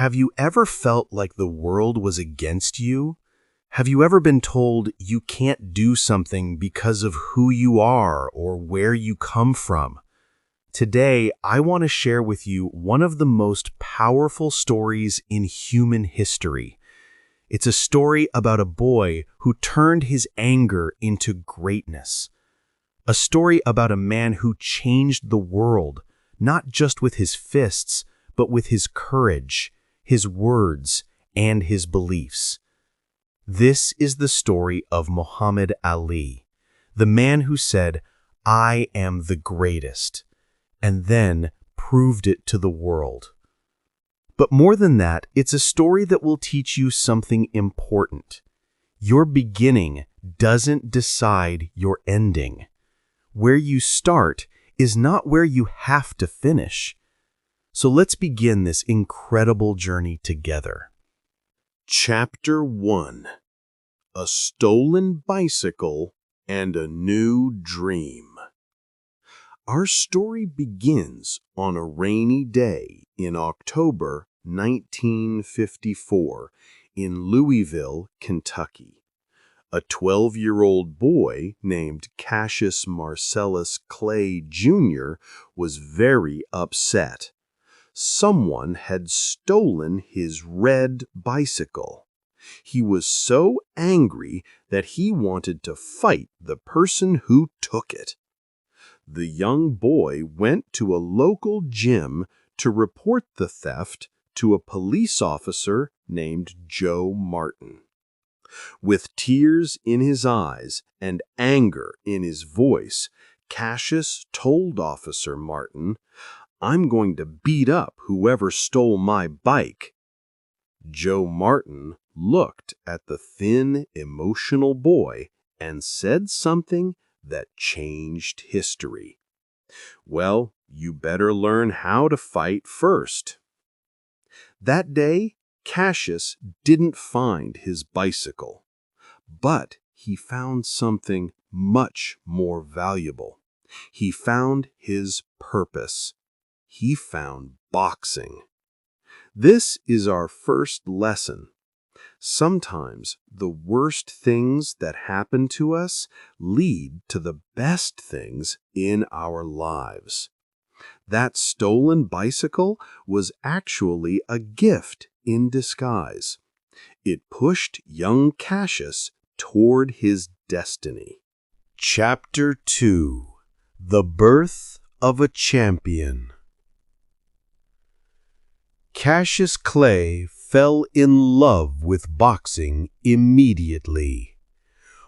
Have you ever felt like the world was against you? Have you ever been told you can't do something because of who you are or where you come from? Today, I want to share with you one of the most powerful stories in human history. It's a story about a boy who turned his anger into greatness. A story about a man who changed the world, not just with his fists, but with his courage, his words, and his beliefs. This is the story of Muhammad Ali, the man who said, "I am the greatest," and then proved it to the world. But more than that, it's a story that will teach you something important. Your beginning doesn't decide your ending. Where you start is not where you have to finish. So let's begin this incredible journey together. Chapter 1: A Stolen Bicycle and a New Dream. Our story begins on a rainy day in October 1954 in Louisville, Kentucky. A 12-year-old boy named Cassius Marcellus Clay Jr. was very upset. Someone had stolen his red bicycle. He was so angry that he wanted to fight the person who took it. The young boy went to a local gym to report the theft to a police officer named Joe Martin. With tears in his eyes and anger in his voice, Cassius told Officer Martin, "I'm going to beat up whoever stole my bike." Joe Martin looked at the thin, emotional boy and said something that changed history. "Well, you better learn how to fight first." That day, Cassius didn't find his bicycle, but he found something much more valuable. He found his purpose. He found boxing. This is our first lesson. Sometimes the worst things that happen to us lead to the best things in our lives. That stolen bicycle was actually a gift in disguise. It pushed young Cassius toward his destiny. Chapter 2: The Birth of a Champion. Cassius Clay fell in love with boxing immediately.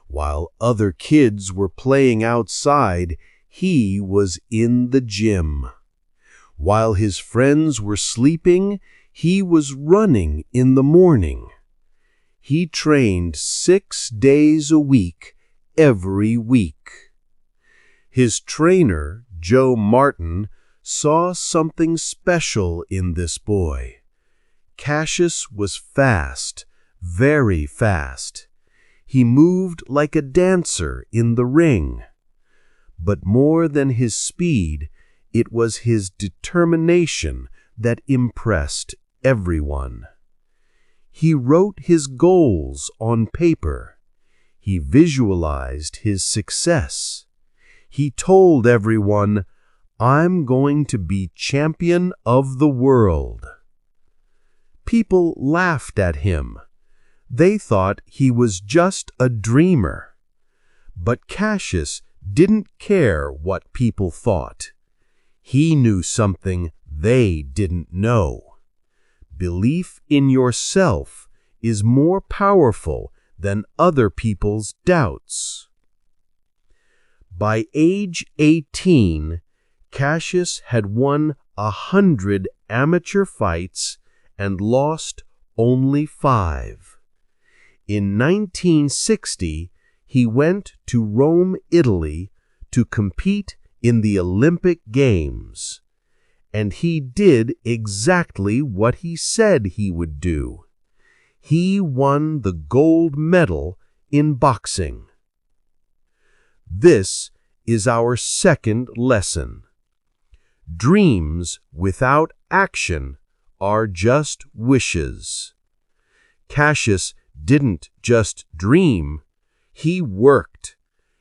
While other kids were playing outside, he was in the gym. While his friends were sleeping, he was running in the morning. He trained 6 days a week, every week. His trainer, Joe Martin, saw something special in this boy. Cassius was fast, very fast. He moved like a dancer in the ring. But more than his speed, it was his determination that impressed everyone. He wrote his goals on paper. He visualized his success. He told everyone, "I'm going to be champion of the world." People laughed at him. They thought he was just a dreamer. But Cassius didn't care what people thought. He knew something they didn't know. Belief in yourself is more powerful than other people's doubts. By age 18, Cassius had won 100 amateur fights and lost only 5. In 1960, he went to Rome, Italy, to compete in the Olympic Games. And he did exactly what he said he would do. He won the gold medal in boxing. This is our second lesson. Dreams without action are just wishes. Cassius didn't just dream. He worked.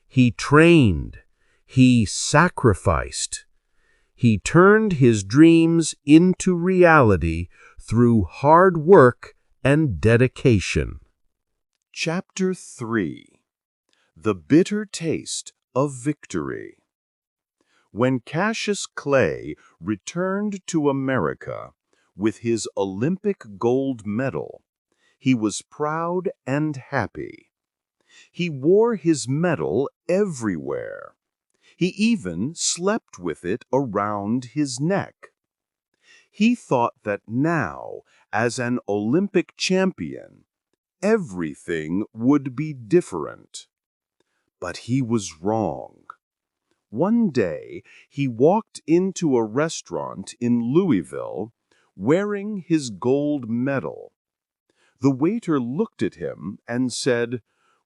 He trained. He sacrificed. He turned his dreams into reality through hard work and dedication. Chapter 3. The Bitter Taste of Victory. When Cassius Clay returned to America with his Olympic gold medal, he was proud and happy. He wore his medal everywhere. He even slept with it around his neck. He thought that now, as an Olympic champion, everything would be different. But he was wrong. One day, he walked into a restaurant in Louisville wearing his gold medal. The waiter looked at him and said,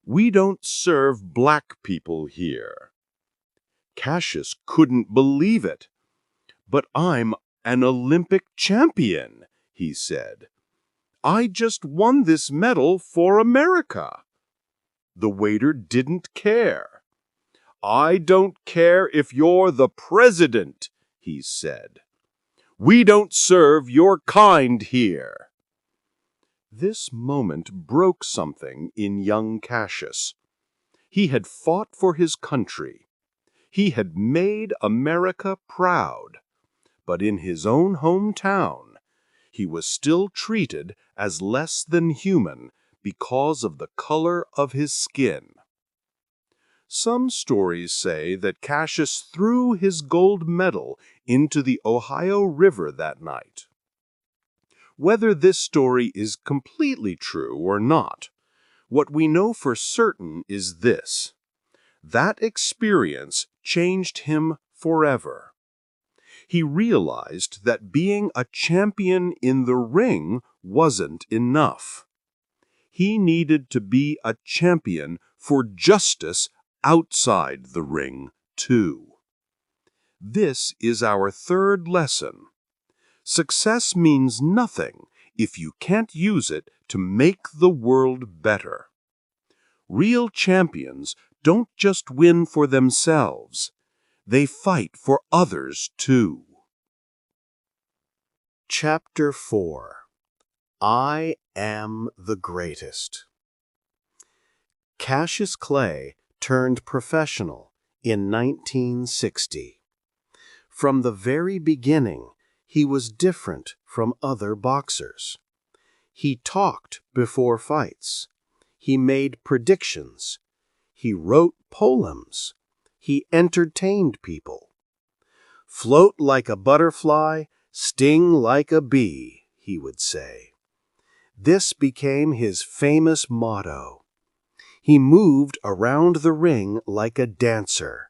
"We don't serve black people here." Cassius couldn't believe it. "But I'm an Olympic champion," he said. "I just won this medal for America." The waiter didn't care. "I don't care if you're the president," he said. "We don't serve your kind here." This moment broke something in young Cassius. He had fought for his country. He had made America proud. But in his own hometown, he was still treated as less than human because of the color of his skin. Some stories say that Cassius threw his gold medal into the Ohio River that night. Whether this story is completely true or not, what we know for certain is this: that experience changed him forever. He realized that being a champion in the ring wasn't enough. He needed to be a champion for justice outside the ring, too. This is our third lesson. Success means nothing if you can't use it to make the world better. Real champions don't just win for themselves. They fight for others, too. Chapter 4. I Am the Greatest. Cassius Clay turned professional in 1960. From the very beginning, he was different from other boxers. He talked before fights. He made predictions. He wrote poems. He entertained people. "Float like a butterfly, sting like a bee," he would say. This became his famous motto. He moved around the ring like a dancer,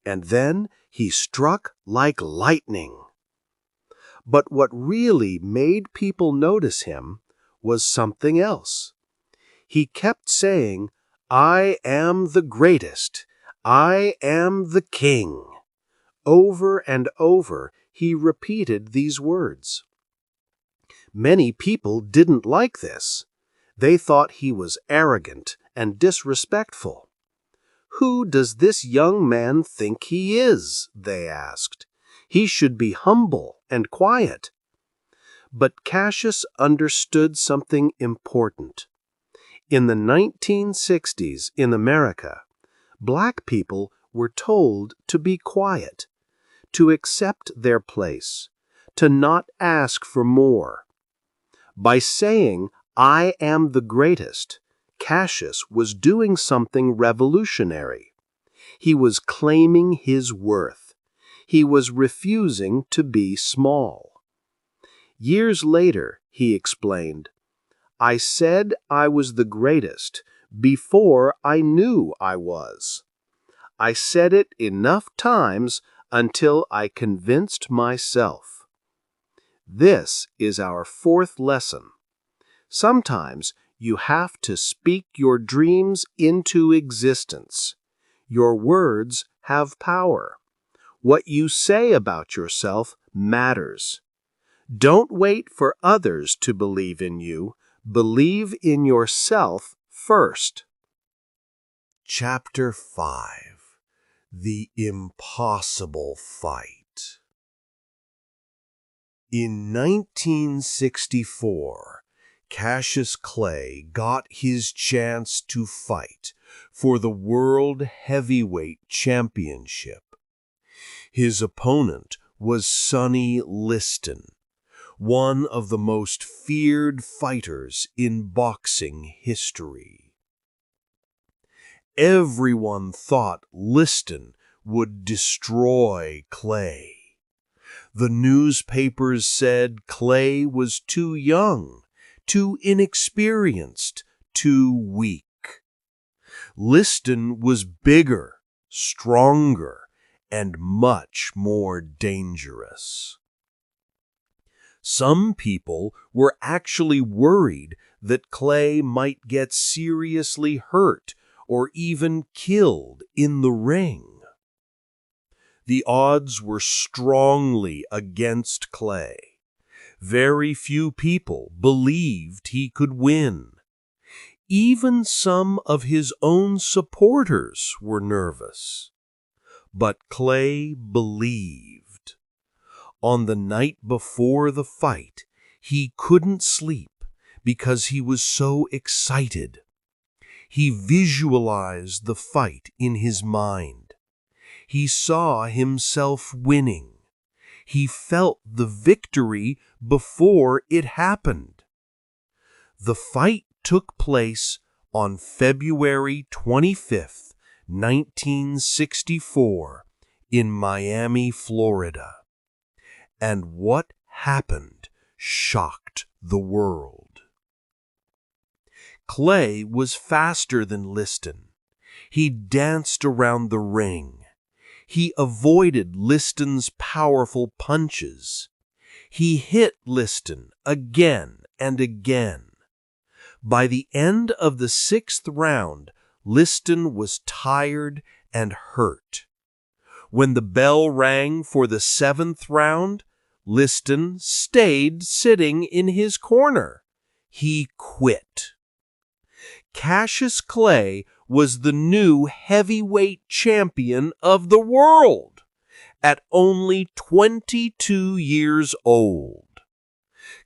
and then he struck like lightning. But what really made people notice him was something else. He kept saying, "I am the greatest. I am the king." Over and over, he repeated these words. Many people didn't like this. They thought he was arrogant and disrespectful. "Who does this young man think he is?" they asked. "He should be humble and quiet." But Cassius understood something important. In the 1960s in America, black people were told to be quiet, to accept their place, to not ask for more. By saying, "I am the greatest," Cassius was doing something revolutionary. He was claiming his worth. He was refusing to be small. Years later, he explained, "I said I was the greatest before I knew I was. I said it enough times until I convinced myself." This is our fourth lesson. Sometimes you have to speak your dreams into existence. Your words have power. What you say about yourself matters. Don't wait for others to believe in you. Believe in yourself first. Chapter 5. The Impossible Fight. In 1964, Cassius Clay got his chance to fight for the World Heavyweight Championship. His opponent was Sonny Liston, one of the most feared fighters in boxing history. Everyone thought Liston would destroy Clay. The newspapers said Clay was too young, too inexperienced, too weak. Liston was bigger, stronger, and much more dangerous. Some people were actually worried that Clay might get seriously hurt or even killed in the ring. The odds were strongly against Clay. Very few people believed he could win. Even some of his own supporters were nervous. But Clay believed. On the night before the fight, he couldn't sleep because he was so excited. He visualized the fight in his mind. He saw himself winning. He felt the victory before it happened. The fight took place on February 25th, 1964, in Miami, Florida. And what happened shocked the world. Clay was faster than Liston. He danced around the ring. He avoided Liston's powerful punches. He hit Liston again and again. By the end of the 6th round, Liston was tired and hurt. When the bell rang for the 7th round, Liston stayed sitting in his corner. He quit. Cassius Clay was the new heavyweight champion of the world at only 22 years old.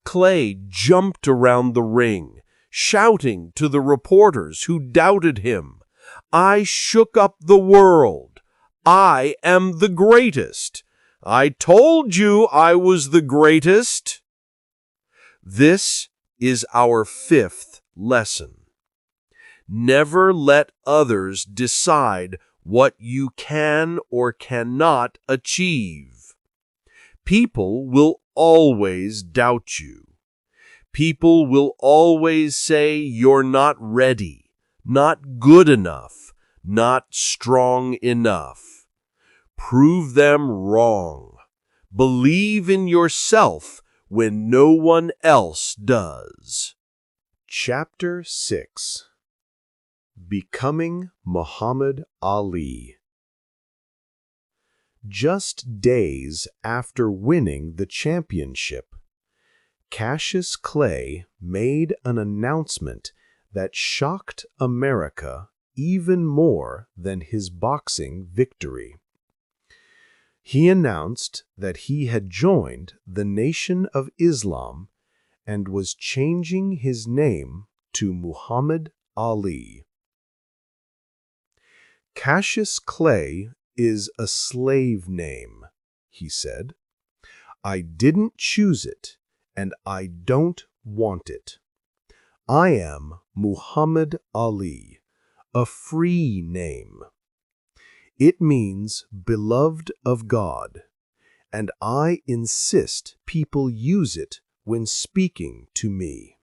Clay jumped around the ring, shouting to the reporters who doubted him, "I shook up the world. I am the greatest. I told you I was the greatest." This is our 5th lesson. Never let others decide what you can or cannot achieve. People will always doubt you. People will always say you're not ready, not good enough, not strong enough. Prove them wrong. Believe in yourself when no one else does. Chapter 6. Becoming Muhammad Ali. Just days after winning the championship, Cassius Clay made an announcement that shocked America even more than his boxing victory. He announced that he had joined the Nation of Islam and was changing his name to Muhammad Ali. Cassius Clay is a slave name, he said. I didn't choose it, and I don't want it. I am Muhammad Ali, a free name. It means beloved of God, and I insist people use it when speaking to me.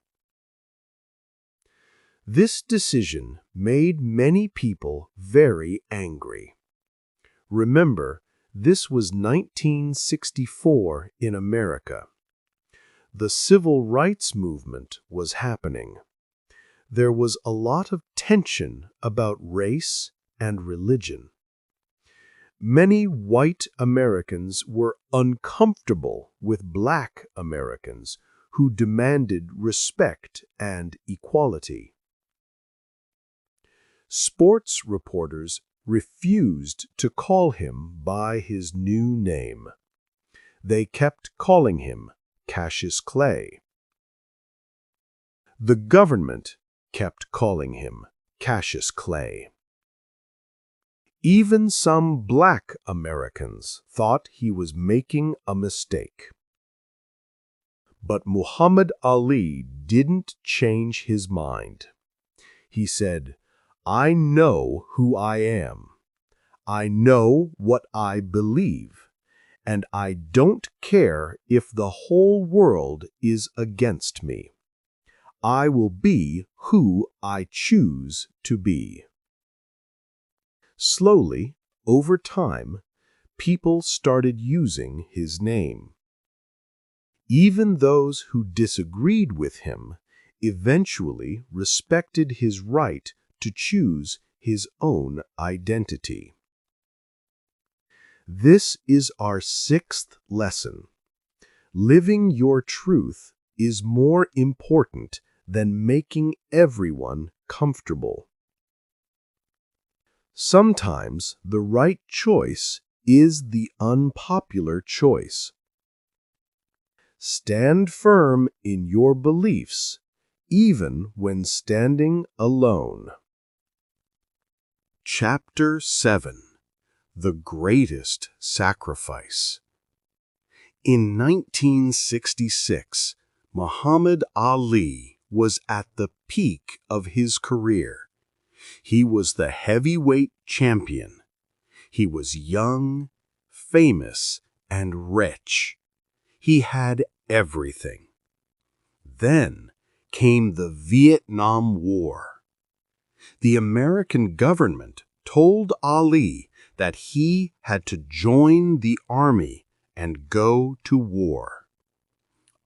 This decision made many people very angry. Remember, this was 1964 in America. The civil rights movement was happening. There was a lot of tension about race and religion. Many white Americans were uncomfortable with black Americans who demanded respect and equality. Sports reporters refused to call him by his new name. They kept calling him Cassius Clay. The government kept calling him Cassius Clay. Even some black Americans thought he was making a mistake. But Muhammad Ali didn't change his mind. He said, "I know who I am. I know what I believe, and I don't care if the whole world is against me. I will be who I choose to be." Slowly, over time, people started using his name. Even those who disagreed with him eventually respected his right to choose his own identity. This is our sixth lesson. Living your truth is more important than making everyone comfortable. Sometimes the right choice is the unpopular choice. Stand firm in your beliefs, even when standing alone. Chapter 7. The Greatest Sacrifice. In 1966, Muhammad Ali was at the peak of his career. He was the heavyweight champion. He was young, famous, and rich. He had everything. Then came the Vietnam War. The American government told Ali that he had to join the army and go to war.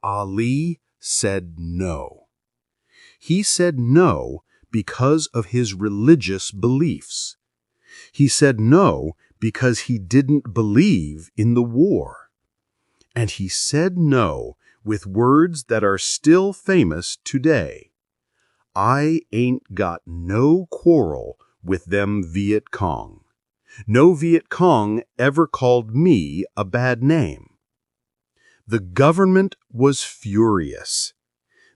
Ali said no. He said no because of his religious beliefs. He said no because he didn't believe in the war. And he said no with words that are still famous today. "I ain't got no quarrel with them Viet Cong. No Viet Cong ever called me a bad name." The government was furious.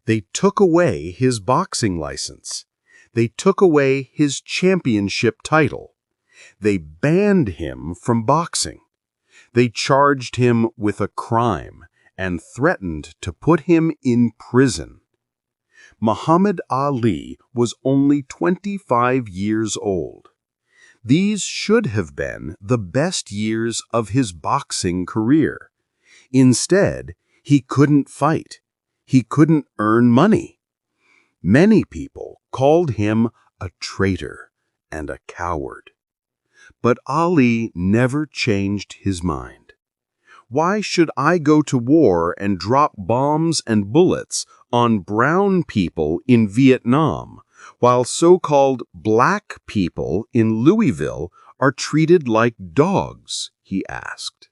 They took away his boxing license. They took away his championship title. They banned him from boxing. They charged him with a crime and threatened to put him in prison. Muhammad Ali was only 25 years old. These should have been the best years of his boxing career. Instead, he couldn't fight. He couldn't earn money. Many people called him a traitor and a coward. But Ali never changed his mind. "Why should I go to war and drop bombs and bullets on brown people in Vietnam, while so-called black people in Louisville are treated like dogs?" he asked.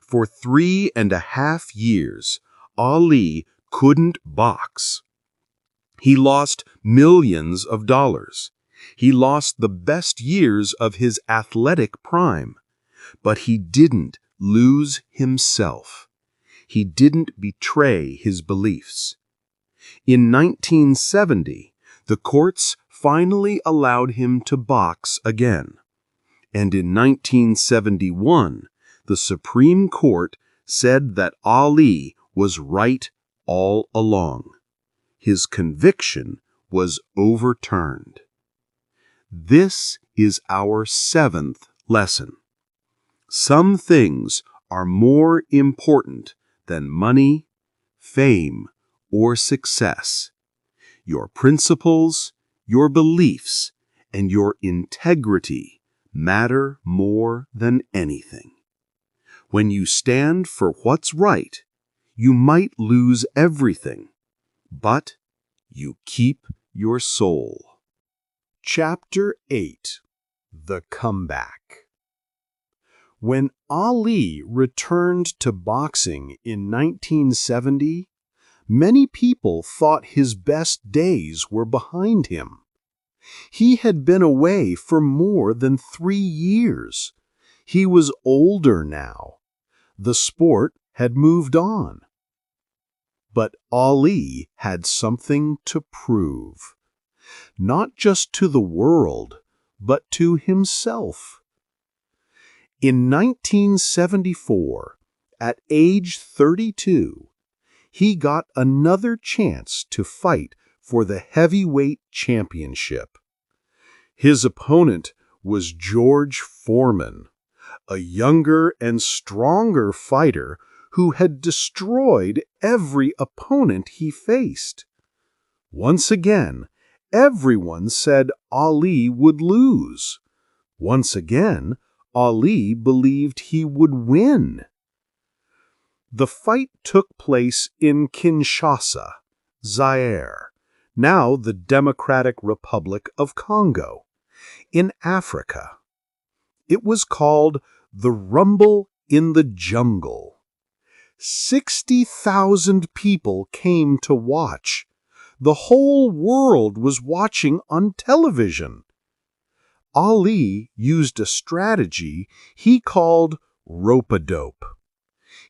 For 3.5 years, Ali couldn't box. He lost millions of dollars. He lost the best years of his athletic prime. But he didn't lose himself. He didn't betray his beliefs. In 1970, the courts finally allowed him to box again. And in 1971, the Supreme Court said that Ali was right all along. His conviction was overturned. This is our 7th lesson. Some things are more important than money, fame, or success. Your principles, your beliefs, and your integrity matter more than anything. When you stand for what's right, you might lose everything, but you keep your soul. Chapter 8. The Comeback. When Ali returned to boxing in 1970, many people thought his best days were behind him. He had been away for more than 3 years. He was older now. The sport had moved on. But Ali had something to prove, not just to the world, but to himself. In 1974, at age 32, he got another chance to fight for the heavyweight championship. His opponent was George Foreman, a younger and stronger fighter who had destroyed every opponent he faced. Once again, everyone said Ali would lose. Once again, Ali believed he would win. The fight took place in Kinshasa, Zaire, now the Democratic Republic of Congo, in Africa. It was called the Rumble in the Jungle. 60,000 people came to watch. The whole world was watching on television. Ali used a strategy he called rope-a-dope.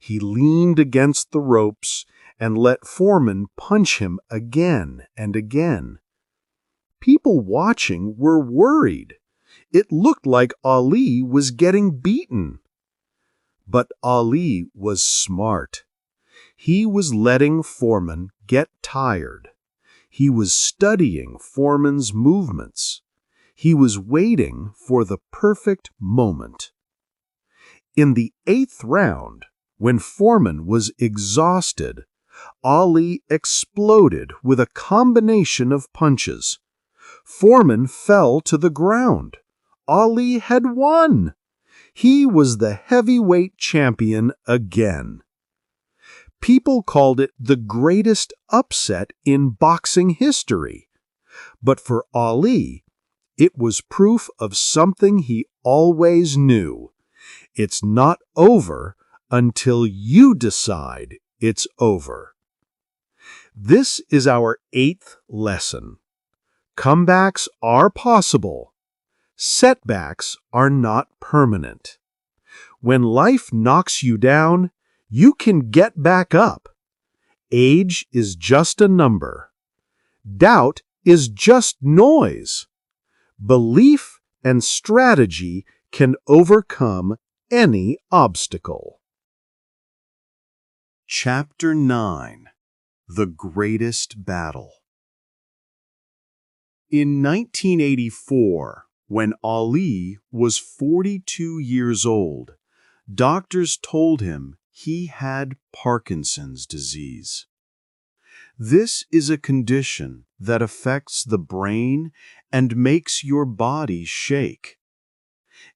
He leaned against the ropes and let Foreman punch him again and again. People watching were worried. It looked like Ali was getting beaten. But Ali was smart. He was letting Foreman get tired. He was studying Foreman's movements. He was waiting for the perfect moment. In the 8th round, when Foreman was exhausted, Ali exploded with a combination of punches. Foreman fell to the ground. Ali had won. He was the heavyweight champion again. People called it the greatest upset in boxing history. But for Ali, it was proof of something he always knew. It's not over until you decide it's over. This is our 8th lesson. Comebacks are possible. Setbacks are not permanent. When life knocks you down, you can get back up. Age is just a number. Doubt is just noise. Belief and strategy can overcome any obstacle. Chapter 9: The Greatest Battle. In 1984, when Ali was 42 years old, doctors told him he had Parkinson's disease. This is a condition that affects the brain and makes your body shake.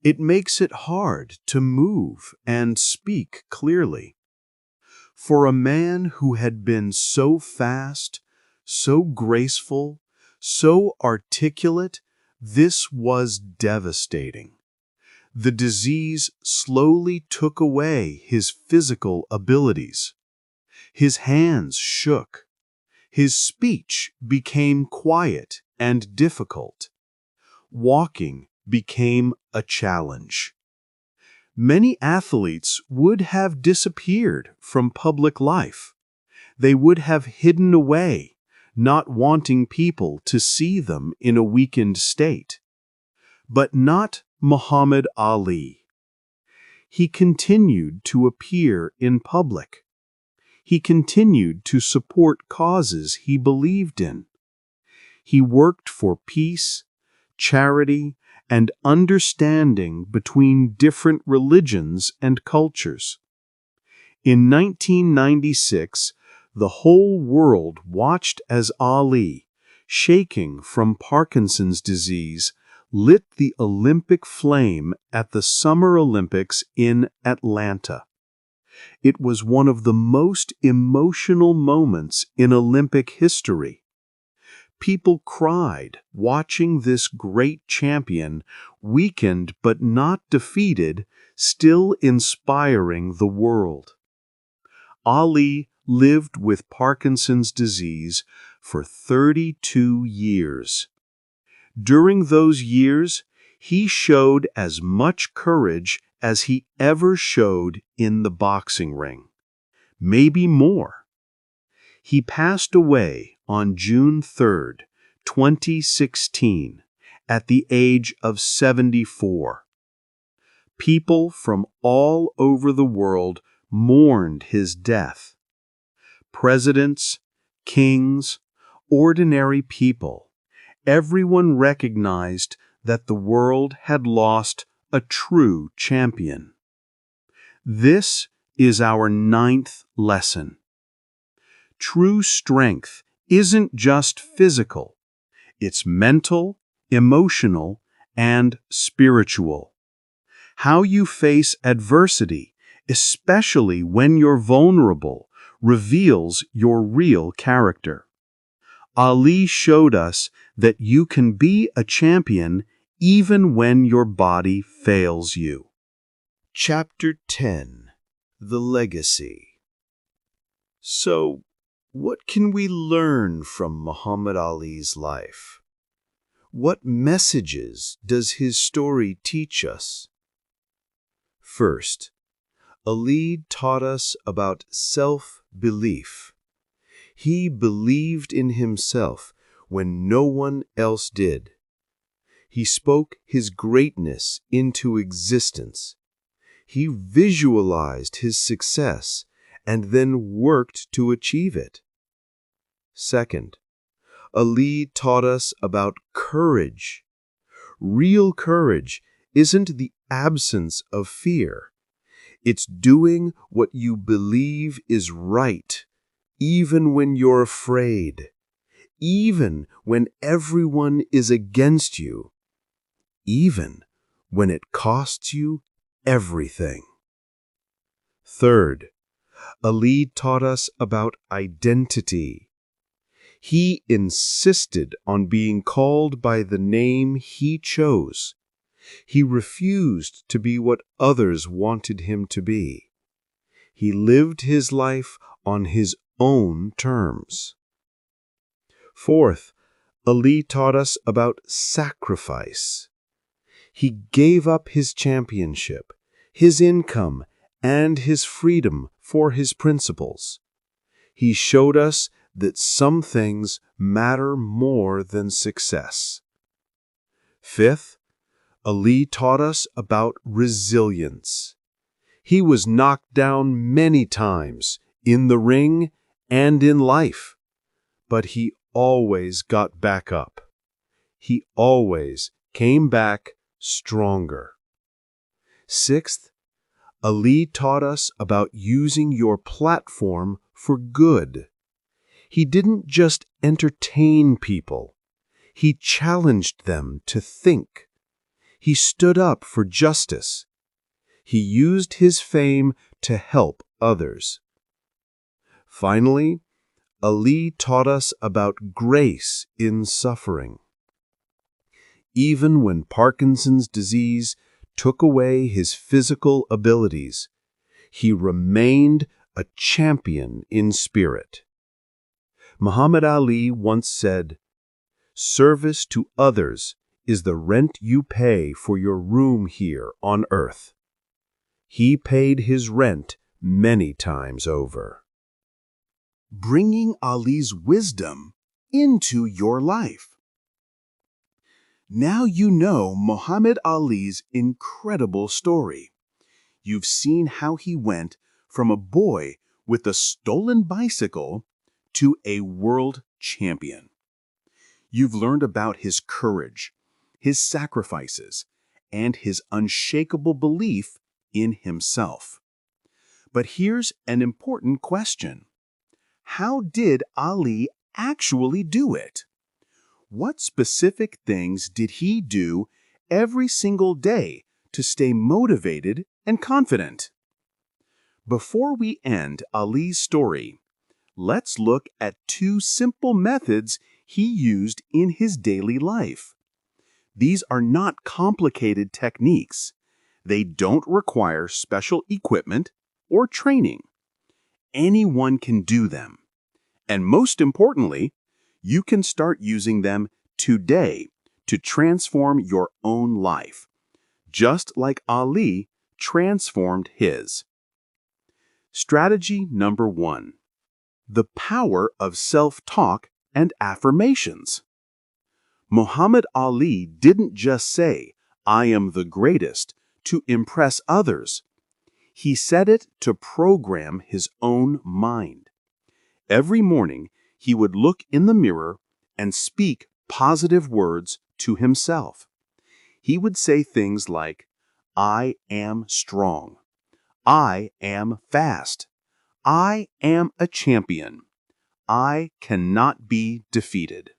It makes it hard to move and speak clearly. For a man who had been so fast, so graceful, so articulate, this was devastating. The disease slowly took away his physical abilities. His hands shook. His speech became quiet and difficult. Walking became a challenge. Many athletes would have disappeared from public life. They would have hidden away, not wanting people to see them in a weakened state. But not Muhammad Ali. He continued to appear in public. He continued to support causes he believed in. He worked for peace, charity, and understanding between different religions and cultures. In 1996, the whole world watched as Ali, shaking from Parkinson's disease, lit the Olympic flame at the Summer Olympics in Atlanta. It was one of the most emotional moments in Olympic history. People cried, watching this great champion, weakened but not defeated, still inspiring the world. Ali lived with Parkinson's disease for 32 years. During those years, he showed as much courage as he ever showed in the boxing ring. Maybe more. He passed away on June 3rd, 2016, at the age of 74. People from all over the world mourned his death. Presidents, kings, ordinary people, everyone recognized that the world had lost a true champion. This is our 9th lesson. True strength isn't just physical. It's mental, emotional, and spiritual. How you face adversity, especially when you're vulnerable, reveals your real character. Ali showed us that you can be a champion even when your body fails you. Chapter 10. The Legacy. So, what can we learn from Muhammad Ali's life? What messages does his story teach us? First, Ali taught us about self-belief. He believed in himself when no one else did. He spoke his greatness into existence. He visualized his success and then worked to achieve it. Second, Ali taught us about courage. Real courage isn't the absence of fear. It's doing what you believe is right, even when you're afraid, even when everyone is against you, even when it costs you everything. Third, Ali taught us about identity. He insisted on being called by the name he chose. He refused to be what others wanted him to be. He lived his life on his own terms. Fourth, Ali taught us about sacrifice. He gave up his championship, his income, and his freedom for his principles. He showed us that some things matter more than success. Fifth, Ali taught us about resilience. He was knocked down many times, in the ring and in life, but he always got back up. He always came back stronger. Sixth, Ali taught us about using your platform for good. He didn't just entertain people. He challenged them to think. He stood up for justice. He used his fame to help others. Finally, Ali taught us about grace in suffering. Even when Parkinson's disease took away his physical abilities, he remained a champion in spirit. Muhammad Ali once said, "Service to others is the rent you pay for your room here on earth." He paid his rent many times over. Bringing Ali's wisdom into your life. Now you know Muhammad Ali's incredible story. You've seen how he went from a boy with a stolen bicycle to a world champion. You've learned about his courage, his sacrifices, and his unshakable belief in himself. But here's an important question. How did Ali actually do it? What specific things did he do every single day to stay motivated and confident? Before we end Ali's story, let's look at two simple methods he used in his daily life. These are not complicated techniques. They don't require special equipment or training. Anyone can do them. And most importantly, you can start using them today to transform your own life, just like Ali transformed his. Strategy number 1. The power of self-talk and affirmations. Muhammad Ali didn't just say, "I am the greatest," to impress others. He said it to program his own mind. Every morning, he would look in the mirror and speak positive words to himself. He would say things like, "I am strong. I am fast. I am a champion. I cannot be defeated."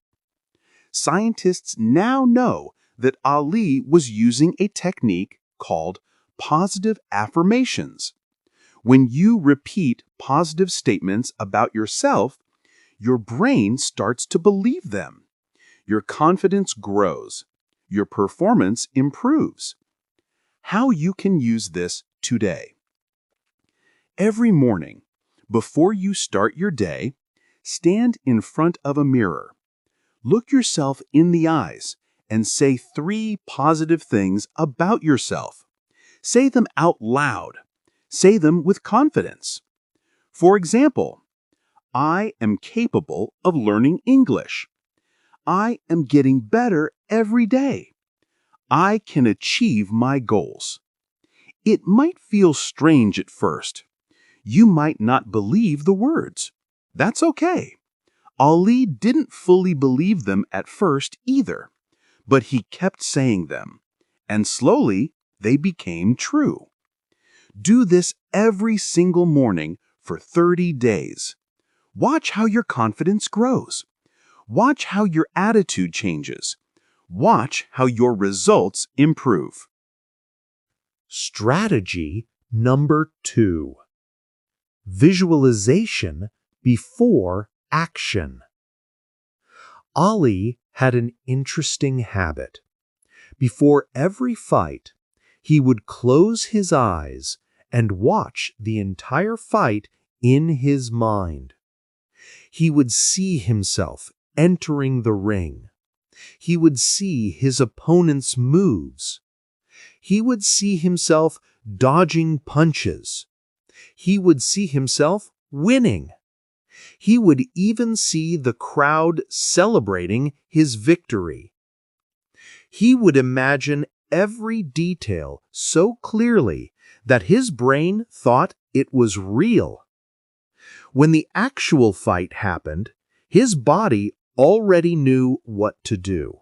Scientists now know that Ali was using a technique called positive affirmations. When you repeat positive statements about yourself, your brain starts to believe them. Your confidence grows. Your performance improves. How you can use this today. Every morning, before you start your day, stand in front of a mirror. Look yourself in the eyes and say 3 positive things about yourself. Say them out loud. Say them with confidence. For example, "I am capable of learning English. I am getting better every day. I can achieve my goals." It might feel strange at first. You might not believe the words. That's okay. Ali didn't fully believe them at first either, but he kept saying them, and slowly they became true. Do this every single morning for 30 days. Watch how your confidence grows. Watch how your attitude changes. Watch how your results improve. Strategy number 2. Visualization before action. Ali had an interesting habit. Before every fight, he would close his eyes and watch the entire fight in his mind. He would see himself entering the ring. He would see his opponent's moves. He would see himself dodging punches. He would see himself winning. He would even see the crowd celebrating his victory. He would imagine every detail so clearly that his brain thought it was real. When the actual fight happened, his body already knew what to do.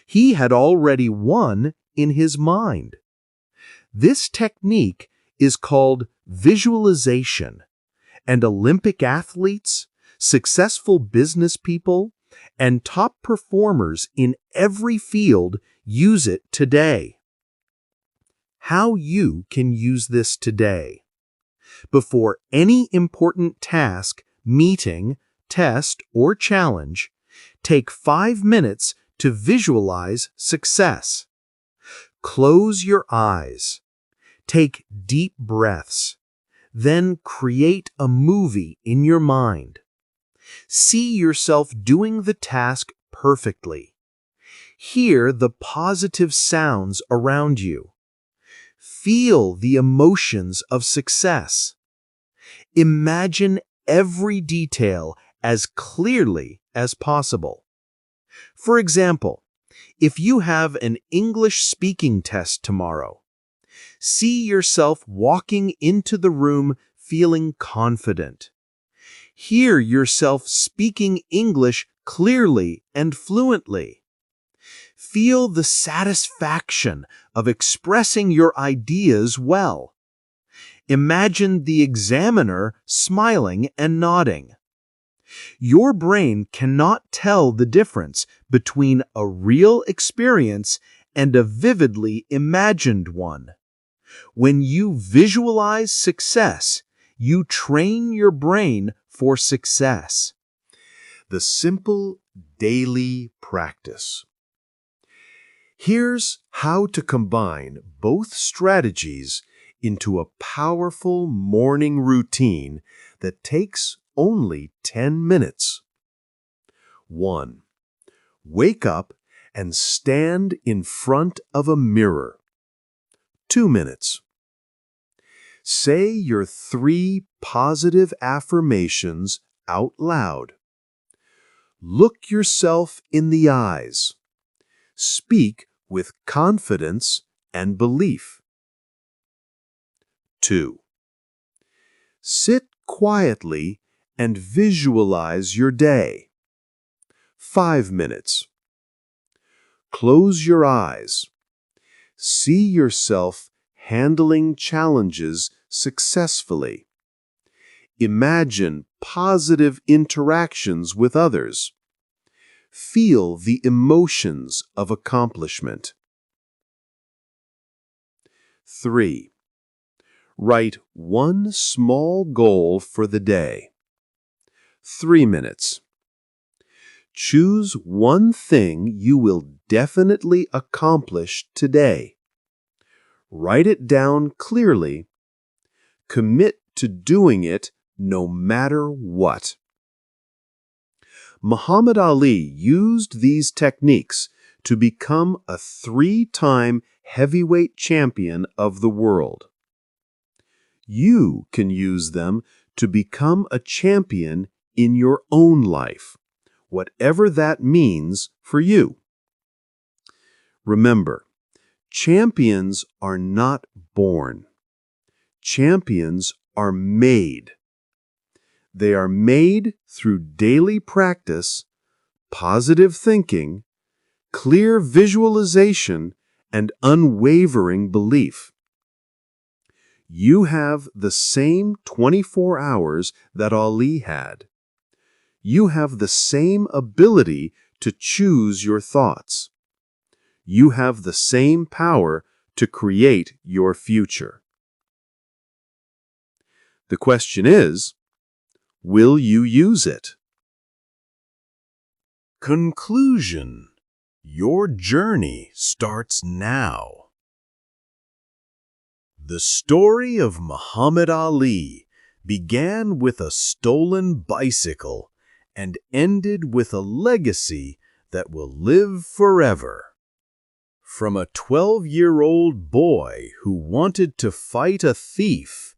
He had already won in his mind. This technique is called visualization, and Olympic athletes, successful business people, and top performers in every field use it today. How you can use this today. Before any important task, meeting, test, or challenge, take 5 minutes to visualize success. Close your eyes. Take deep breaths. Then create a movie in your mind. See yourself doing the task perfectly. Hear the positive sounds around you. Feel the emotions of success. Imagine every detail as clearly as possible. For example, if you have an English speaking test tomorrow, see yourself walking into the room feeling confident. Hear yourself speaking English clearly and fluently. Feel the satisfaction of expressing your ideas well. Imagine the examiner smiling and nodding. Your brain cannot tell the difference between a real experience and a vividly imagined one. When you visualize success, you train your brain for success. The simple daily practice. Here's how to combine both strategies into a powerful morning routine that takes only 10 minutes. 1. Wake up and stand in front of a mirror. 2 minutes. Say your 3 positive affirmations out loud. Look yourself in the eyes. Speak with confidence and belief. 2. Sit quietly and visualize your day. 5 minutes. Close your eyes. See yourself handling challenges successfully. Imagine positive interactions with others. Feel the emotions of accomplishment. 3. Write one small goal for the day. 3 minutes. Choose one thing you will definitely accomplish today. Write it down clearly. Commit to doing it no matter what. Muhammad Ali used these techniques to become a 3-time heavyweight champion of the world. You can use them to become a champion in your own life, whatever that means for you. Remember, champions are not born. Champions are made. They are made through daily practice, positive thinking, clear visualization, and unwavering belief. You have the same 24 hours that Ali had. You have the same ability to choose your thoughts. You have the same power to create your future. The question is, will you use it? Conclusion. Your journey starts now. The story of Muhammad Ali began with a stolen bicycle and ended with a legacy that will live forever. From a 12-year-old boy who wanted to fight a thief,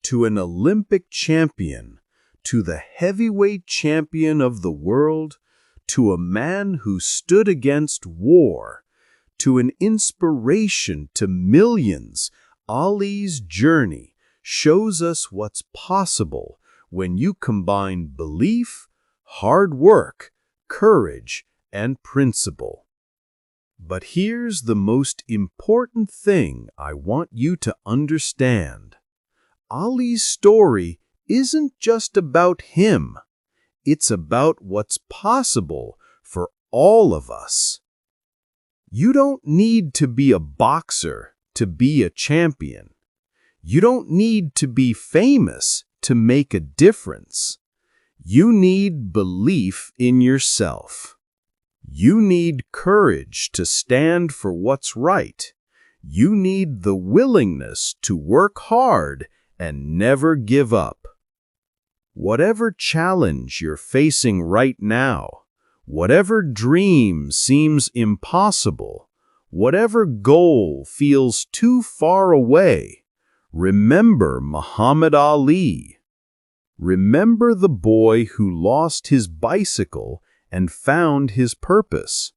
to an Olympic champion, to the heavyweight champion of the world, to a man who stood against war, to an inspiration to millions, Ali's journey shows us what's possible when you combine belief, hard work, courage, and principle. But here's the most important thing I want you to understand. Ali's story isn't just about him. It's about what's possible for all of us. You don't need to be a boxer to be a champion. You don't need to be famous to make a difference. You need belief in yourself. You need courage to stand for what's right. You need the willingness to work hard and never give up. Whatever challenge you're facing right now, whatever dream seems impossible, whatever goal feels too far away, remember Muhammad Ali. Remember the boy who lost his bicycle and found his purpose.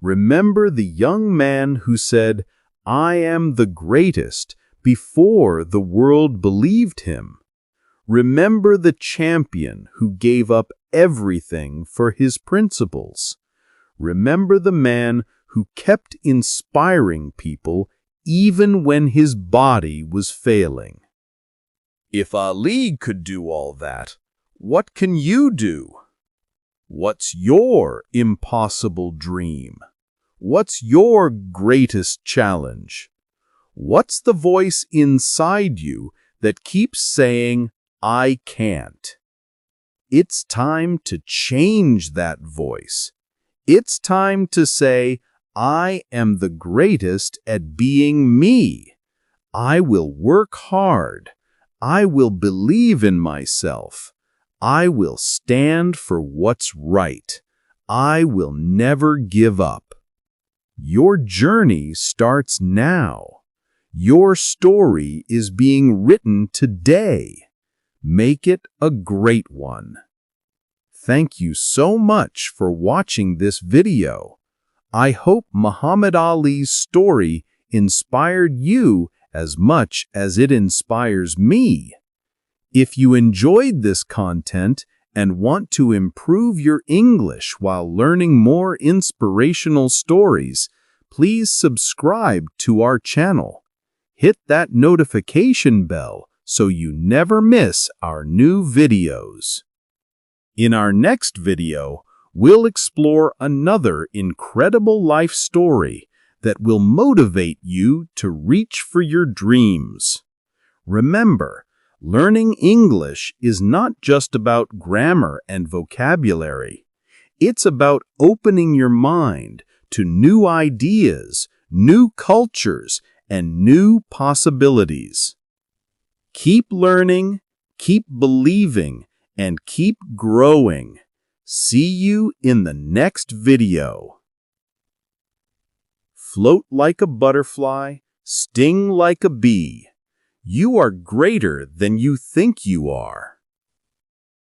Remember the young man who said, "I am the greatest," before the world believed him. Remember the champion who gave up everything for his principles. Remember the man who kept inspiring people even when his body was failing. If Ali could do all that, what can you do? What's your impossible dream? What's your greatest challenge? What's the voice inside you that keeps saying, "I can't"? It's time to change that voice. It's time to say, I am the greatest at being me. I will work hard. I will believe in myself. I will stand for what's right. I will never give up. Your journey starts now. Your story is being written today. Make it a great one. Thank you so much for watching this video. I hope Muhammad Ali's story inspired you as much as it inspires me. If you enjoyed this content and want to improve your English while learning more inspirational stories, please subscribe to our channel. Hit that notification bell so you never miss our new videos. In our next video, we'll explore another incredible life story that will motivate you to reach for your dreams. Remember, learning English is not just about grammar and vocabulary. It's about opening your mind to new ideas, new cultures, and new possibilities. Keep learning, keep believing, and keep growing. See you in the next video. Float like a butterfly, sting like a bee. You are greater than you think you are.